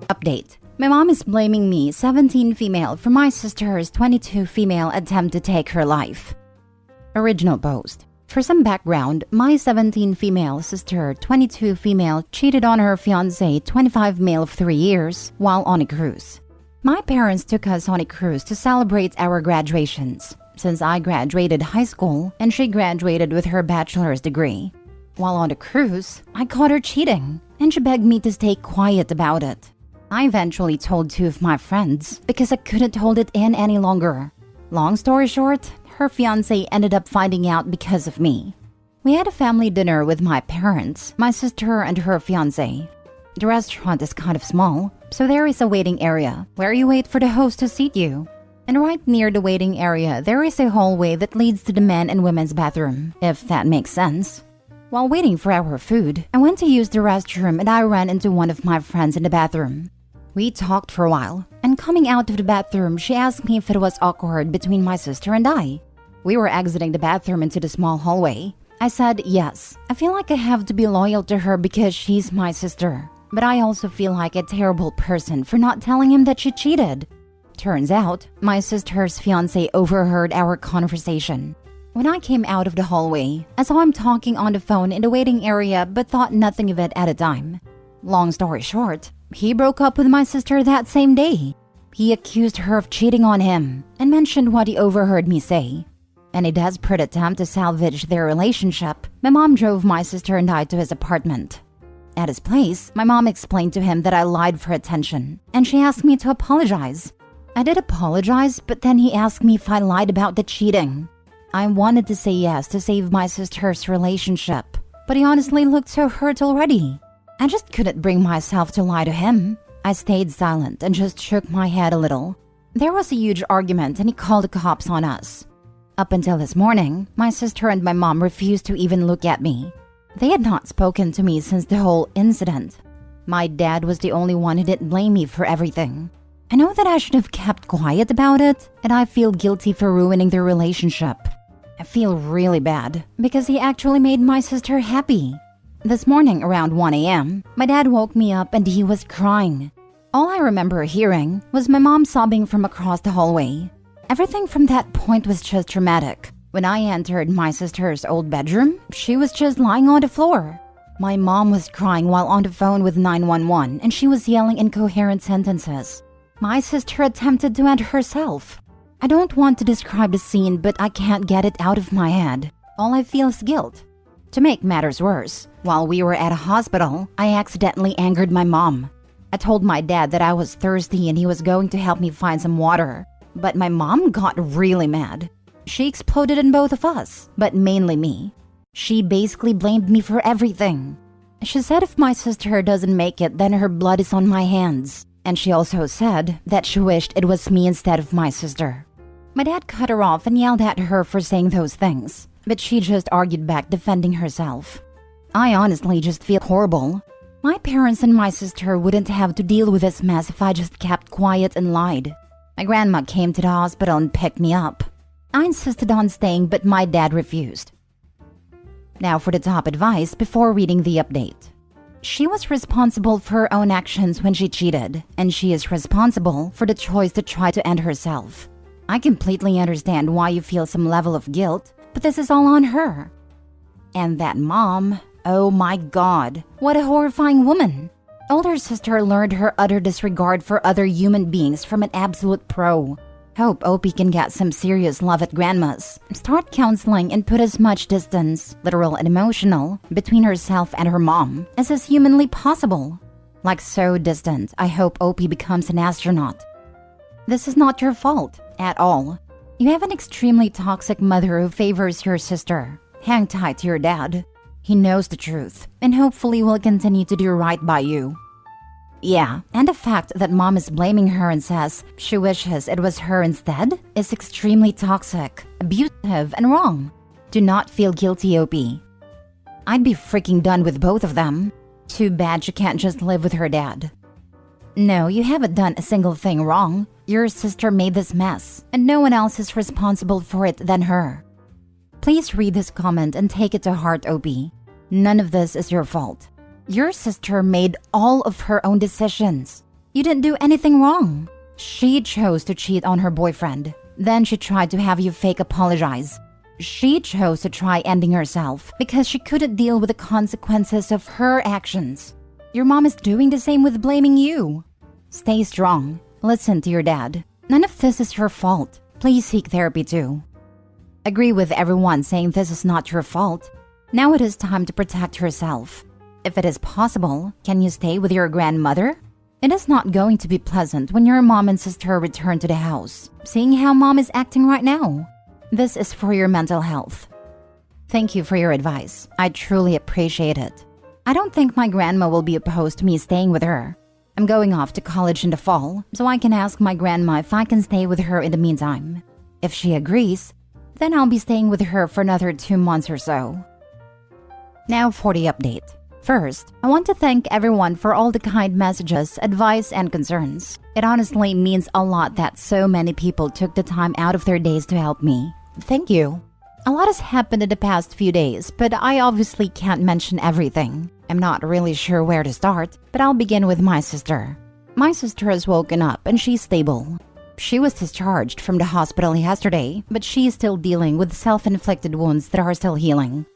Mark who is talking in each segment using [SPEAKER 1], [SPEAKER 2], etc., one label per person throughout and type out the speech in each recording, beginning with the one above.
[SPEAKER 1] Update. My mom is blaming me, 17 female, for my sister's 22 female attempt to take her life. Original post. For some background, my 17 female sister, 22 female, cheated on her fiancé, 25 male of 3 years, while on a cruise. My parents took us on a cruise to celebrate our graduations, since I graduated high school and she graduated with her bachelor's degree. While on the cruise, I caught her cheating, and she begged me to stay quiet about it. I eventually told 2 of my friends because I couldn't hold it in any longer. Long story short, her fiancé ended up finding out because of me. We had a family dinner with my parents, my sister, and her fiancé. The restaurant is kind of small, so there is a waiting area where you wait for the host to seat you. And right near the waiting area, there is a hallway that leads to the men and women's bathroom, if that makes sense. While waiting for our food, I went to use the restroom and I ran into one of my friends in the bathroom. We talked for a while, and coming out of the bathroom, she asked me if it was awkward between my sister and I. We were exiting the bathroom into the small hallway. I said yes. I feel like I have to be loyal to her because she's my sister. But I also feel like a terrible person for not telling him that she cheated. Turns out, my sister's fiancé overheard our conversation. When I came out of the hallway, I saw him talking on the phone in the waiting area but thought nothing of it at the time. Long story short, he broke up with my sister that same day. He accused her of cheating on him and mentioned what he overheard me say. In a desperate attempt to salvage their relationship, my mom drove my sister and I to his apartment. At his place, my mom explained to him that I lied for attention, and she asked me to apologize. I did apologize, but then he asked me if I lied about the cheating. I wanted to say yes to save my sister's relationship, but he honestly looked so hurt already. I just couldn't bring myself to lie to him. I stayed silent and just shook my head a little. There was a huge argument and he called the cops on us. Up until this morning, my sister and my mom refused to even look at me. They had not spoken to me since the whole incident. My dad was the only one who didn't blame me for everything. I know that I should have kept quiet about it, and I feel guilty for ruining their relationship. I feel really bad because he actually made my sister happy. This morning around 1 a.m., my dad woke me up and he was crying. All I remember hearing was my mom sobbing from across the hallway. Everything from that point was just traumatic. When I entered my sister's old bedroom, she was just lying on the floor. My mom was crying while on the phone with 911 and she was yelling incoherent sentences. My sister attempted to end herself. I don't want to describe the scene, but I can't get it out of my head. All I feel is guilt. To make matters worse, while we were at a hospital, I accidentally angered my mom. I told my dad that I was thirsty and he was going to help me find some water. But my mom got really mad. She exploded on both of us, but mainly me. She basically blamed me for everything. She said if my sister doesn't make it, then her blood is on my hands. And she also said that she wished it was me instead of my sister. My dad cut her off and yelled at her for saying those things, but she just argued back, defending herself. I honestly just feel horrible. My parents and my sister wouldn't have to deal with this mess if I just kept quiet and lied. My grandma came to the hospital and picked me up. I insisted on staying, but my dad refused. Now for the top advice before reading the update. She was responsible for her own actions when she cheated, and she is responsible for the choice to try to end herself. I completely understand why you feel some level of guilt, but this is all on her. And that mom, oh my god, what a horrifying woman. Older sister learned her utter disregard for other human beings from an absolute pro. Hope Opie can get some serious love at grandma's, start counseling and put as much distance, literal and emotional, between herself and her mom as is humanly possible. Like so distant, I hope Opie becomes an astronaut. This is not your fault, at all. You have an extremely toxic mother who favors your sister. Hang tight to your dad. He knows the truth, and hopefully will continue to do right by you. Yeah, and the fact that mom is blaming her and says she wishes it was her instead is extremely toxic, abusive, and wrong. Do not feel guilty, Opie. I'd be freaking done with both of them. Too bad she can't just live with her dad. No, you haven't done a single thing wrong. Your sister made this mess, and no one else is responsible for it than her. Please read this comment and take it to heart, Opie. None of this is your fault. Your sister made all of her own decisions. You didn't do anything wrong. She chose to cheat on her boyfriend. Then she tried to have you fake apologize. She chose to try ending herself because she couldn't deal with the consequences of her actions. Your mom is doing the same with blaming you. Stay strong. Listen to your dad. None of this is your fault. Please seek therapy too. Agree with everyone saying this is not your fault. Now it is time to protect yourself. If it is possible, can you stay with your grandmother? It is not going to be pleasant when your mom and sister return to the house, seeing how mom is acting right now. This is for your mental health. Thank you for your advice. I truly appreciate it. I don't think my grandma will be opposed to me staying with her. I'm going off to college in the fall, so I can ask my grandma if I can stay with her in the meantime. If she agrees, then I'll be staying with her for another 2 months or so. Now for the update. First, I want to thank everyone for all the kind messages, advice, and concerns. It honestly means a lot that so many people took the time out of their days to help me. Thank you. A lot has happened in the past few days, but I obviously can't mention everything. I'm not really sure where to start, but I'll begin with my sister. My sister has woken up and she's stable. She was discharged from the hospital yesterday, but she's still dealing with self-inflicted wounds that are still healing.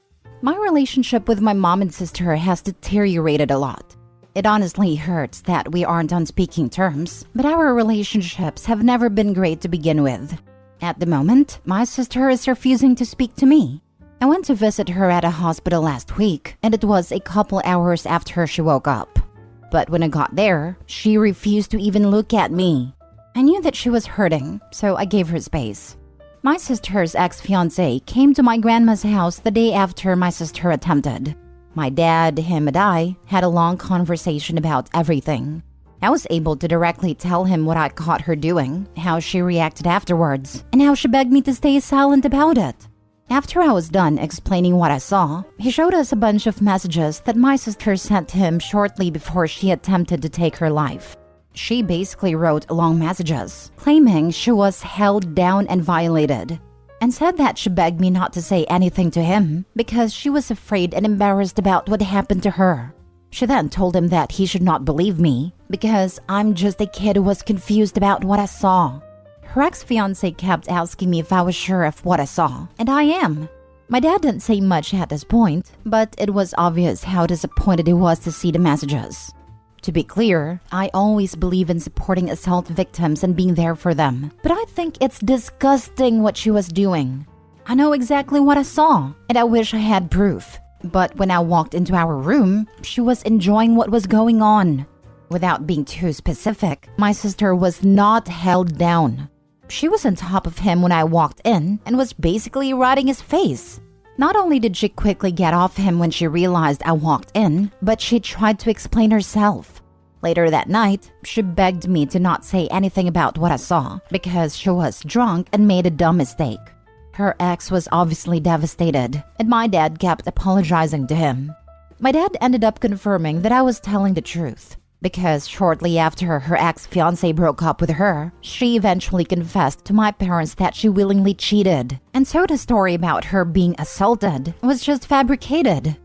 [SPEAKER 1] My relationship with my mom and sister has deteriorated a lot. It honestly hurts that we aren't on speaking terms, but our relationships have never been great to begin with. At the moment, my sister is refusing to speak to me. I went to visit her at a hospital last week, and it was a couple hours after she woke up. But when I got there, she refused to even look at me. I knew that she was hurting, so I gave her space. My sister's ex-fiancé came to my grandma's house the day after my sister attempted. My dad, him, and I had a long conversation about everything. I was able to directly tell him what I caught her doing, how she reacted afterwards, and how she begged me to stay silent about it. After I was done explaining what I saw, he showed us a bunch of messages that my sister sent him shortly before she attempted to take her life. She basically wrote long messages, claiming she was held down and violated, and said that she begged me not to say anything to him because she was afraid and embarrassed about what happened to her. She then told him that he should not believe me because I'm just a kid who was confused about what I saw. Her ex-fiancé kept asking me if I was sure of what I saw, and I am. My dad didn't say much at this point, but it was obvious how disappointed he was to see the messages. To be clear, I always believe in supporting assault victims and being there for them, but I think it's disgusting what she was doing. I know exactly what I saw, and I wish I had proof. But when I walked into our room, she was enjoying what was going on. Without being too specific, my sister was not held down. She was on top of him when I walked in and was basically riding his face. Not only did she quickly get off him when she realized I walked in, but she tried to explain herself. Later that night, she begged me to not say anything about what I saw because she was drunk and made a dumb mistake. Her ex was obviously devastated, and my dad kept apologizing to him. My dad ended up confirming that I was telling the truth because shortly after her ex-fiancé broke up with her, she eventually confessed to my parents that she willingly cheated. And so the story about her being assaulted was just fabricated.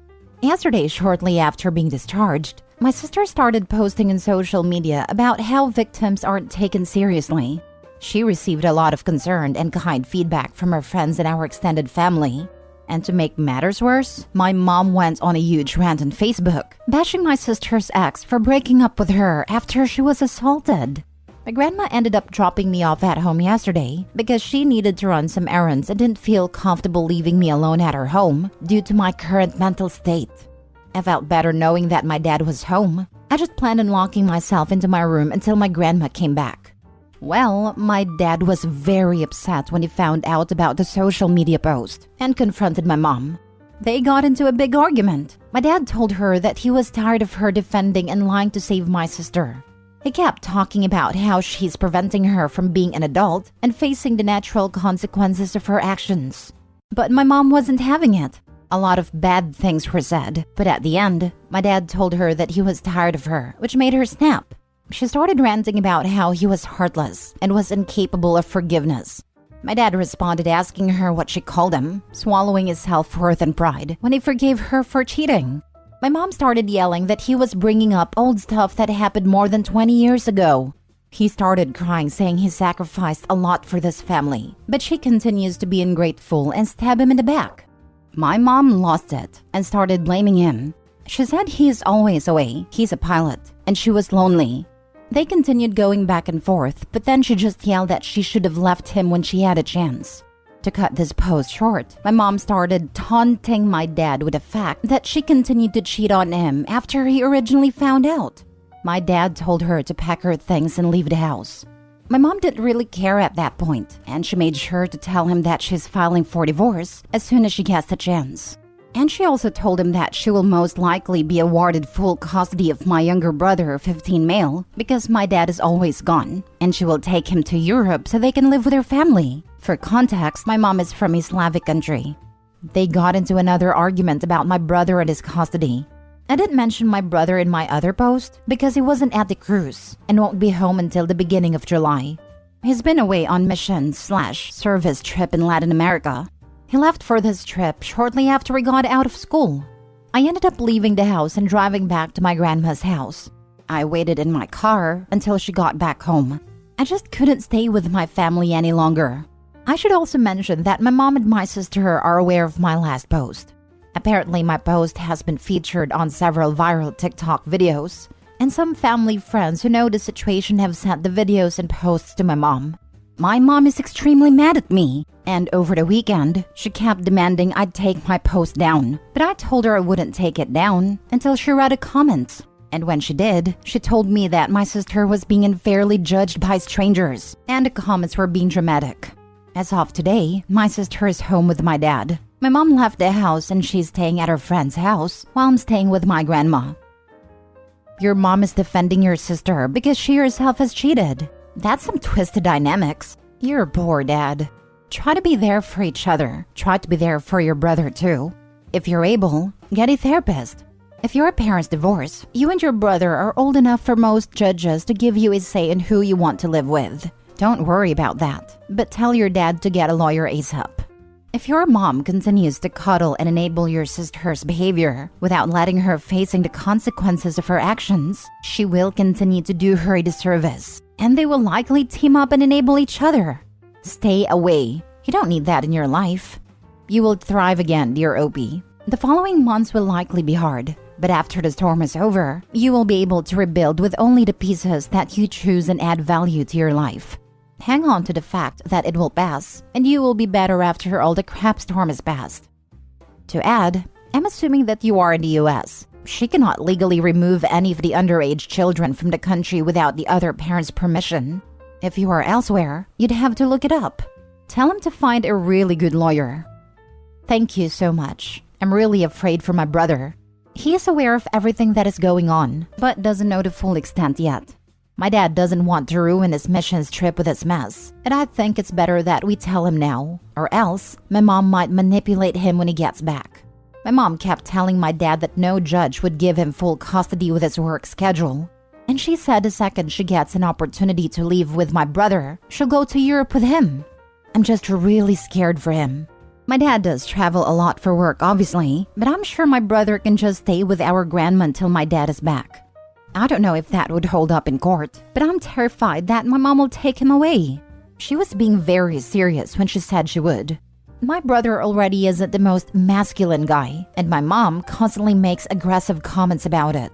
[SPEAKER 1] Yesterday, shortly after being discharged, my sister started posting on social media about how victims aren't taken seriously. She received a lot of concern and kind feedback from her friends and our extended family. And to make matters worse, my mom went on a huge rant on Facebook, bashing my sister's ex for breaking up with her after she was assaulted. My grandma ended up dropping me off at home yesterday because she needed to run some errands and didn't feel comfortable leaving me alone at her home due to my current mental state. I felt better knowing that my dad was home. I just planned on locking myself into my room until my grandma came back. Well, my dad was very upset when he found out about the social media post and confronted my mom. They got into a big argument. My dad told her that he was tired of her defending and lying to save my sister. He kept talking about how she's preventing her from being an adult and facing the natural consequences of her actions. But my mom wasn't having it. A lot of bad things were said, but at the end, my dad told her that he was tired of her, which made her snap. She started ranting about how he was heartless and was incapable of forgiveness. My dad responded asking her what she called him, swallowing his self-worth and pride when he forgave her for cheating. My mom started yelling that he was bringing up old stuff that happened more than 20 years ago. He started crying, saying he sacrificed a lot for this family, but she continues to be ungrateful and stab him in the back. My mom lost it and started blaming him. She said he is always away, he's a pilot, and she was lonely. They continued going back and forth, but then she just yelled that she should have left him when she had a chance. To cut this post short, my mom started taunting my dad with the fact that she continued to cheat on him after he originally found out. My dad told her to pack her things and leave the house. My mom didn't really care at that point, and she made sure to tell him that she's filing for divorce as soon as she gets the chance. And she also told him that she will most likely be awarded full custody of my younger brother, 15 male, because my dad is always gone, and she will take him to Europe so they can live with their family. For context, my mom is from a Slavic country. They got into another argument about my brother and his custody. I didn't mention my brother in my other post because he wasn't at the cruise and won't be home until the beginning of July. He's been away on mission/service trip in Latin America. He left for this trip shortly after we got out of school. I ended up leaving the house and driving back to my grandma's house. I waited in my car until she got back home. I just couldn't stay with my family any longer. I should also mention that my mom and my sister are aware of my last post. Apparently, my post has been featured on several viral TikTok videos, and some family friends who know the situation have sent the videos and posts to my mom. My mom is extremely mad at me, and over the weekend, she kept demanding I'd take my post down, but I told her I wouldn't take it down until she read a comment. And when she did, she told me that my sister was being unfairly judged by strangers, and the comments were being dramatic. As of today, my sister is home with my dad. My mom left the house and she's staying at her friend's house while I'm staying with my grandma. Your mom is defending your sister because she herself has cheated. That's some twisted dynamics. You're poor, Dad. Try to be there for each other. Try to be there for your brother, too. If you're able, get a therapist. If your parents divorce, you and your brother are old enough for most judges to give you a say in who you want to live with. Don't worry about that, but tell your dad to get a lawyer ASAP. If your mom continues to cuddle and enable your sister's behavior without letting her facing the consequences of her actions, she will continue to do her a disservice, and they will likely team up and enable each other. Stay away. You don't need that in your life. You will thrive again, dear Opie. The following months will likely be hard, but after the storm is over, you will be able to rebuild with only the pieces that you choose and add value to your life. Hang on to the fact that it will pass, and you will be better after all the crap storm is past. To add, I'm assuming that you are in the US. She cannot legally remove any of the underage children from the country without the other parent's permission. If you are elsewhere, you'd have to look it up. Tell him to find a really good lawyer. Thank you so much. I'm really afraid for my brother. He is aware of everything that is going on, but doesn't know the full extent yet. My dad doesn't want to ruin his missions trip with his mess, and I think it's better that we tell him now, or else my mom might manipulate him when he gets back. My mom kept telling my dad that no judge would give him full custody with his work schedule, and she said the second she gets an opportunity to leave with my brother, she'll go to Europe with him. I'm just really scared for him. My dad does travel a lot for work, obviously, but I'm sure my brother can just stay with our grandma until my dad is back. I don't know if that would hold up in court, but I'm terrified that my mom will take him away. She was being very serious when she said she would. My brother already isn't the most masculine guy, and my mom constantly makes aggressive comments about it.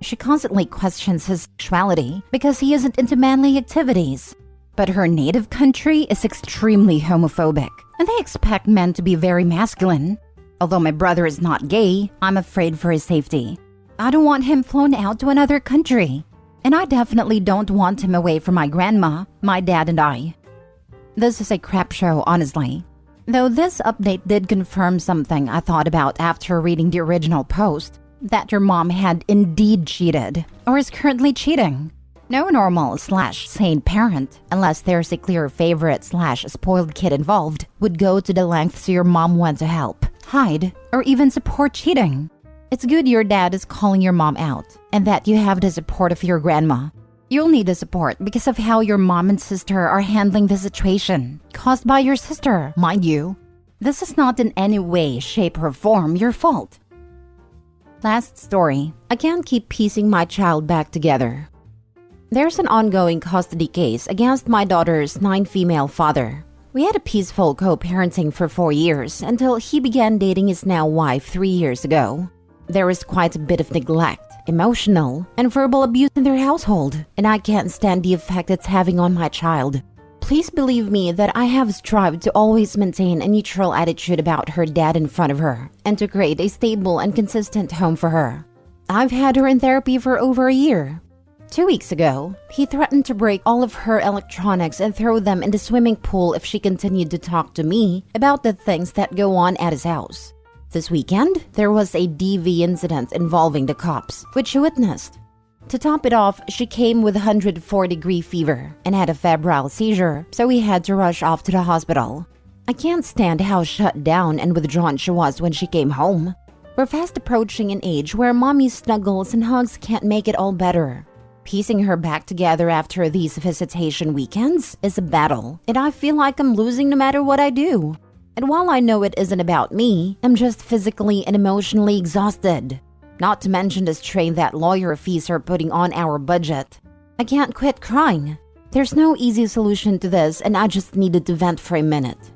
[SPEAKER 1] She constantly questions his sexuality because he isn't into manly activities. But her native country is extremely homophobic, and they expect men to be very masculine. Although my brother is not gay, I'm afraid for his safety. I don't want him flown out to another country. And I definitely don't want him away from my grandma, my dad, and I. This is a crap show, honestly. Though this update did confirm something I thought about after reading the original post, that your mom had indeed cheated, or is currently cheating. No normal/sane parent, unless there's a clear favorite/spoiled kid involved, would go to the lengths your mom went to help, hide, or even support cheating. It's good your dad is calling your mom out, and that you have the support of your grandma. You'll need the support because of how your mom and sister are handling the situation, caused by your sister, mind you. This is not in any way, shape, or form your fault. Last story. I can't keep piecing my child back together. There's an ongoing custody case against my daughter's 9-female father. We had a peaceful co-parenting for 4 years until he began dating his now wife 3 years ago. There was quite a bit of neglect, emotional, and verbal abuse in their household, and I can't stand the effect it's having on my child. Please believe me that I have strived to always maintain a neutral attitude about her dad in front of her, and to create a stable and consistent home for her. I've had her in therapy for over a year. 2 weeks ago, he threatened to break all of her electronics and throw them in the swimming pool if she continued to talk to me about the things that go on at his house. This weekend, there was a DV incident involving the cops, which she witnessed. To top it off, she came with 104-degree fever and had a febrile seizure, so we had to rush off to the hospital. I can't stand how shut down and withdrawn she was when she came home. We're fast approaching an age where mommy's snuggles and hugs can't make it all better. Piecing her back together after these visitation weekends is a battle, and I feel like I'm losing no matter what I do. And while I know it isn't about me, I'm just physically and emotionally exhausted. Not to mention the strain that lawyer fees are putting on our budget. I can't quit crying. There's no easy solution to this, and I just needed to vent for a minute.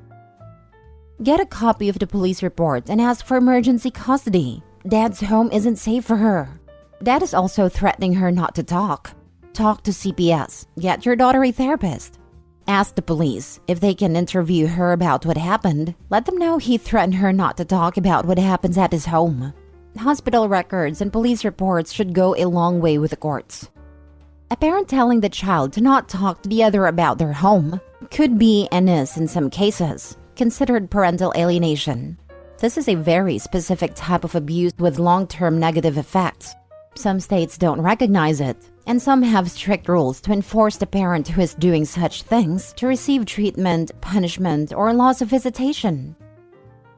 [SPEAKER 1] Get a copy of the police report and ask for emergency custody. Dad's home isn't safe for her. Dad is also threatening her not to talk. Talk to CPS. Get your daughter a therapist. Ask the police if they can interview her about what happened. Let them know he threatened her not to talk about what happens at his home. Hospital records and police reports should go a long way with the courts. A parent telling the child to not talk to the other about their home could be, and is in some cases, considered parental alienation. This is a very specific type of abuse with long-term negative effects. Some states don't recognize it, and some have strict rules to enforce the parent who is doing such things to receive treatment, punishment, or loss of visitation.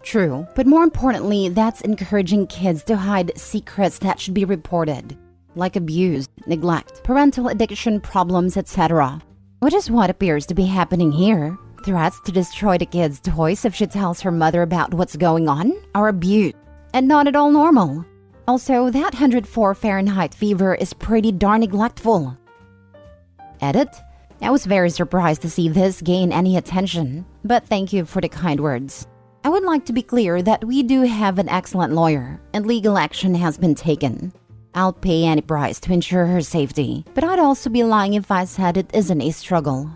[SPEAKER 1] True, but more importantly, that's encouraging kids to hide secrets that should be reported, like abuse, neglect, parental addiction problems, etc. Which is what appears to be happening here. Threats to destroy the kid's toys if she tells her mother about what's going on are abuse, and not at all normal. Also, that 104 Fahrenheit fever is pretty darn neglectful. Edit? I was very surprised to see this gain any attention, but thank you for the kind words. I would like to be clear that we do have an excellent lawyer, and legal action has been taken. I'll pay any price to ensure her safety, but I'd also be lying if I said it isn't a struggle.